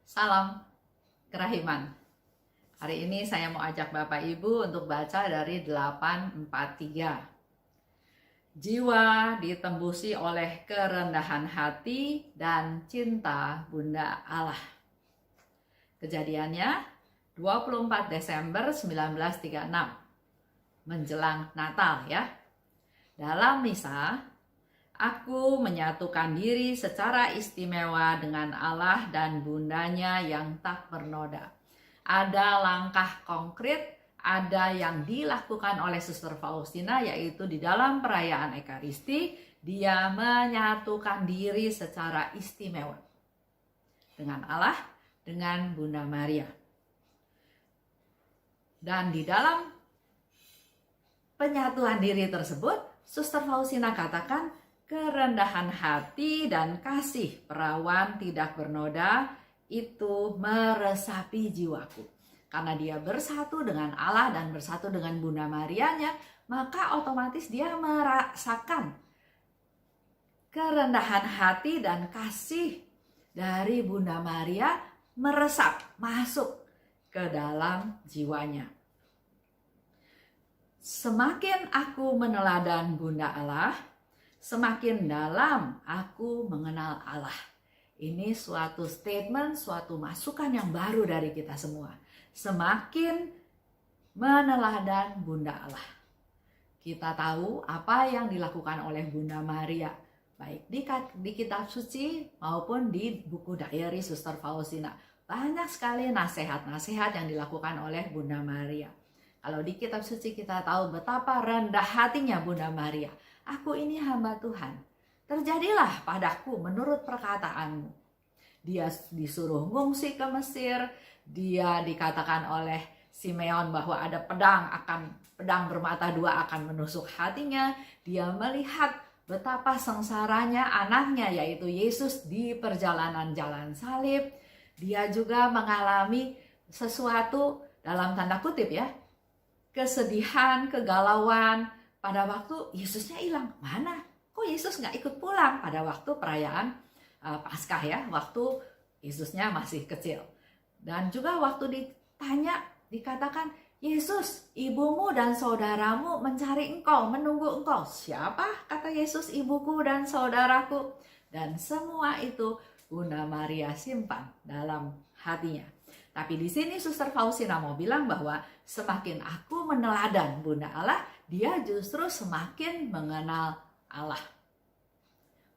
Salam kerahiman. Hari ini saya mau ajak Bapak Ibu untuk baca dari 843. Jiwa ditembusi oleh kerendahan hati dan cinta Bunda Allah. Kejadiannya 24 Desember 1936. Menjelang Natal ya. Dalam misa, aku menyatukan diri secara istimewa dengan Allah dan bundanya yang tak bernoda. Ada langkah konkret, ada yang dilakukan oleh Suster Faustina, yaitu di dalam perayaan Ekaristi, dia menyatukan diri secara istimewa dengan Allah, dengan Bunda Maria. Dan di dalam penyatuan diri tersebut, Suster Faustina katakan, kerendahan hati dan kasih perawan tidak bernoda itu meresapi jiwaku. Karena dia bersatu dengan Allah dan bersatu dengan Bunda Marianya, maka otomatis dia merasakan kerendahan hati dan kasih dari Bunda Maria meresap, masuk ke dalam jiwanya. Semakin aku meneladan Bunda Allah, semakin dalam aku mengenal Allah. Ini suatu statement, suatu masukan yang baru dari kita semua. Semakin meneladan Bunda Allah. Kita tahu apa yang dilakukan oleh Bunda Maria, baik di kitab suci maupun di buku diary Suster Faustina. Banyak sekali nasihat-nasihat yang dilakukan oleh Bunda Maria. Kalau di kitab suci kita tahu betapa rendah hatinya Bunda Maria. Aku ini hamba Tuhan. Terjadilah padaku menurut perkataanmu. Dia disuruh ngungsi ke Mesir. Dia dikatakan oleh Simeon bahwa ada pedang bermata dua akan menusuk hatinya. Dia melihat betapa sengsaranya anaknya yaitu Yesus di perjalanan jalan salib. Dia juga mengalami sesuatu dalam tanda kutip ya. Kesedihan, kegalauan. Pada waktu Yesusnya hilang, mana? Kok Yesus nggak ikut pulang pada waktu perayaan Paskah ya, waktu Yesusnya masih kecil. Dan juga waktu ditanya, dikatakan, Yesus, ibumu dan saudaramu mencari engkau, menunggu engkau. Siapa? Kata Yesus, ibuku dan saudaraku. Dan semua itu Bunda Maria simpan dalam hatinya. Tapi di sini Suster Faustina mau bilang bahwa semakin aku meneladan Bunda Allah, dia justru semakin mengenal Allah.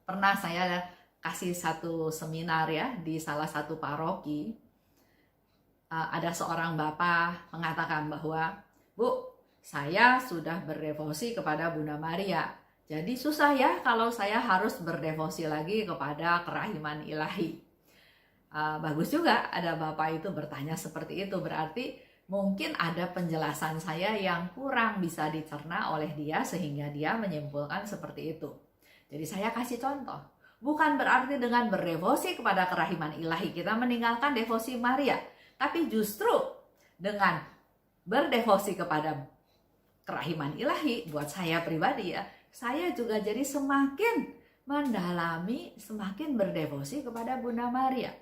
Pernah saya kasih satu seminar ya di salah satu paroki. Ada seorang bapak mengatakan bahwa, Bu, saya sudah berdevosi kepada Bunda Maria. Jadi susah ya kalau saya harus berdevosi lagi kepada kerahiman ilahi. Bagus juga ada bapak itu bertanya seperti itu, berarti mungkin ada penjelasan saya yang kurang bisa dicerna oleh dia sehingga dia menyimpulkan seperti itu. Jadi saya kasih contoh, bukan berarti dengan berdevosi kepada kerahiman ilahi kita meninggalkan devosi Maria, tapi justru dengan berdevosi kepada kerahiman ilahi, buat saya pribadi ya, saya juga jadi semakin mendalami, semakin berdevosi kepada Bunda Maria.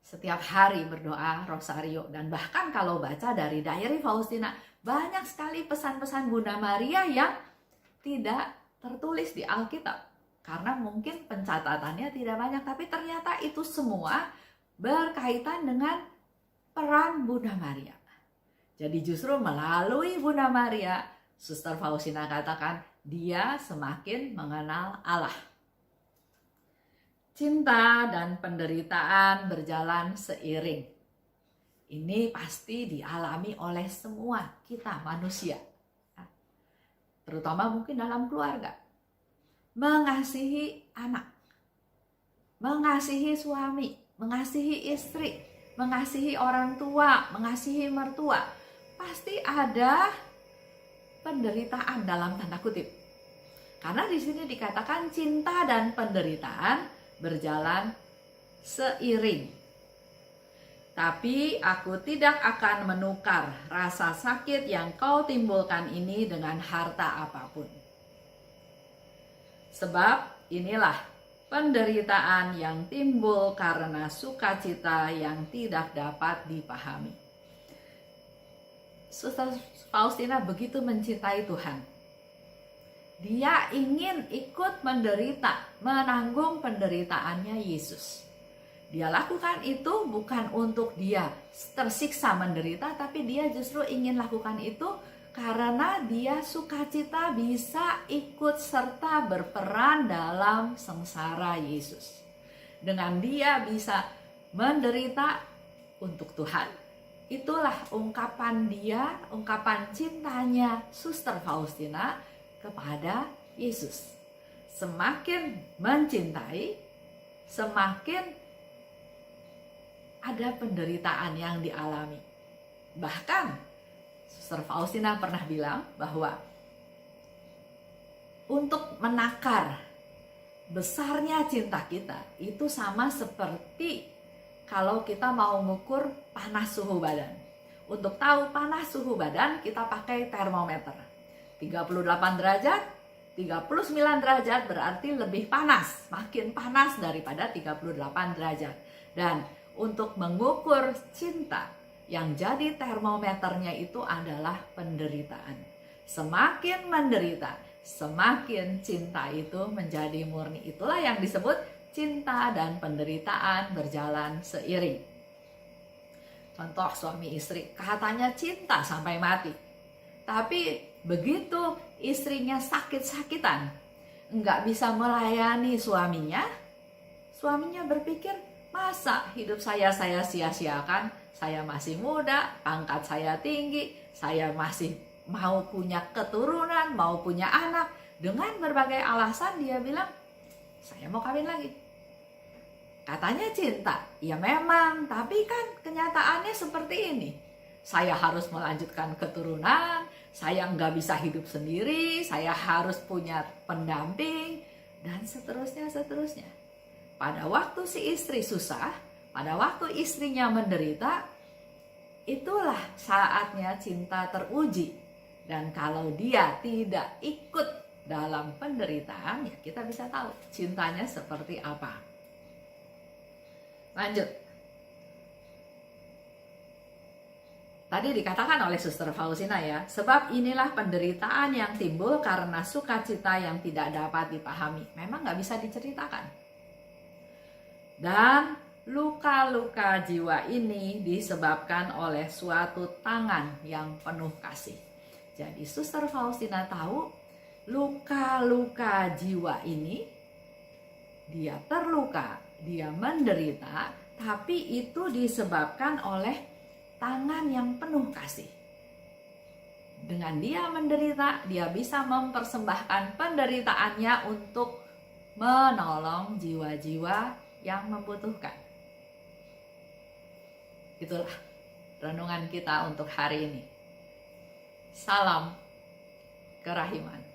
Setiap hari berdoa rosario, dan bahkan kalau baca dari diary Faustina, banyak sekali pesan-pesan Bunda Maria yang tidak tertulis di Alkitab. Karena mungkin pencatatannya tidak banyak, tapi ternyata itu semua berkaitan dengan peran Bunda Maria. Jadi justru melalui Bunda Maria, Suster Faustina katakan, dia semakin mengenal Allah. Cinta dan penderitaan berjalan seiring. Ini pasti dialami oleh semua kita manusia. Terutama mungkin dalam keluarga. Mengasihi anak, mengasihi suami, mengasihi istri, mengasihi orang tua, mengasihi mertua. Pasti ada penderitaan dalam tanda kutip. Karena di sini dikatakan cinta dan penderitaan berjalan seiring. Tapi aku tidak akan menukar rasa sakit yang kau timbulkan ini dengan harta apapun. Sebab inilah penderitaan yang timbul karena sukacita yang tidak dapat dipahami. Suster Faustina begitu mencintai Tuhan. Dia ingin ikut menderita, menanggung penderitaannya Yesus. Dia lakukan itu bukan untuk dia tersiksa menderita, tapi dia justru ingin lakukan itu karena dia sukacita bisa ikut serta berperan dalam sengsara Yesus. Dengan dia bisa menderita untuk Tuhan. Itulah ungkapan dia, ungkapan cintanya Suster Faustina kepada Yesus. Semakin mencintai, semakin ada penderitaan yang dialami. Bahkan Suster Faustina pernah bilang bahwa untuk menakar besarnya cinta kita itu sama seperti kalau kita mau mengukur panas suhu badan. Untuk tahu panas suhu badan kita pakai termometer. 38 derajat, 39 derajat berarti lebih panas, makin panas daripada 38 derajat. Dan untuk mengukur cinta, yang jadi termometernya itu adalah penderitaan. Semakin menderita, semakin cinta itu menjadi murni. Itulah yang disebut cinta dan penderitaan berjalan seiring. Contoh suami istri, katanya cinta sampai mati. Tapi begitu istrinya sakit-sakitan, nggak bisa melayani suaminya, suaminya berpikir, masa hidup saya sia-siakan, saya masih muda, pangkat saya tinggi, saya masih mau punya keturunan, mau punya anak. Dengan berbagai alasan dia bilang, saya mau kawin lagi. Katanya cinta, ya memang, tapi kan kenyataannya seperti ini. Saya harus melanjutkan keturunan, saya nggak bisa hidup sendiri, saya harus punya pendamping, dan seterusnya. Pada waktu si istri susah, pada waktu istrinya menderita, itulah saatnya cinta teruji. Dan kalau dia tidak ikut dalam penderitaan, ya kita bisa tahu cintanya seperti apa. Lanjut. Tadi dikatakan oleh Suster Faustina ya, sebab inilah penderitaan yang timbul karena sukacita yang tidak dapat dipahami. Memang nggak bisa diceritakan. Dan luka-luka jiwa ini disebabkan oleh suatu tangan yang penuh kasih. Jadi Suster Faustina tahu luka-luka jiwa ini, dia terluka, dia menderita, tapi itu disebabkan oleh tangan yang penuh kasih. Dengan dia menderita, dia bisa mempersembahkan penderitaannya untuk menolong jiwa-jiwa yang membutuhkan. Itulah renungan kita untuk hari ini. Salam kerahiman.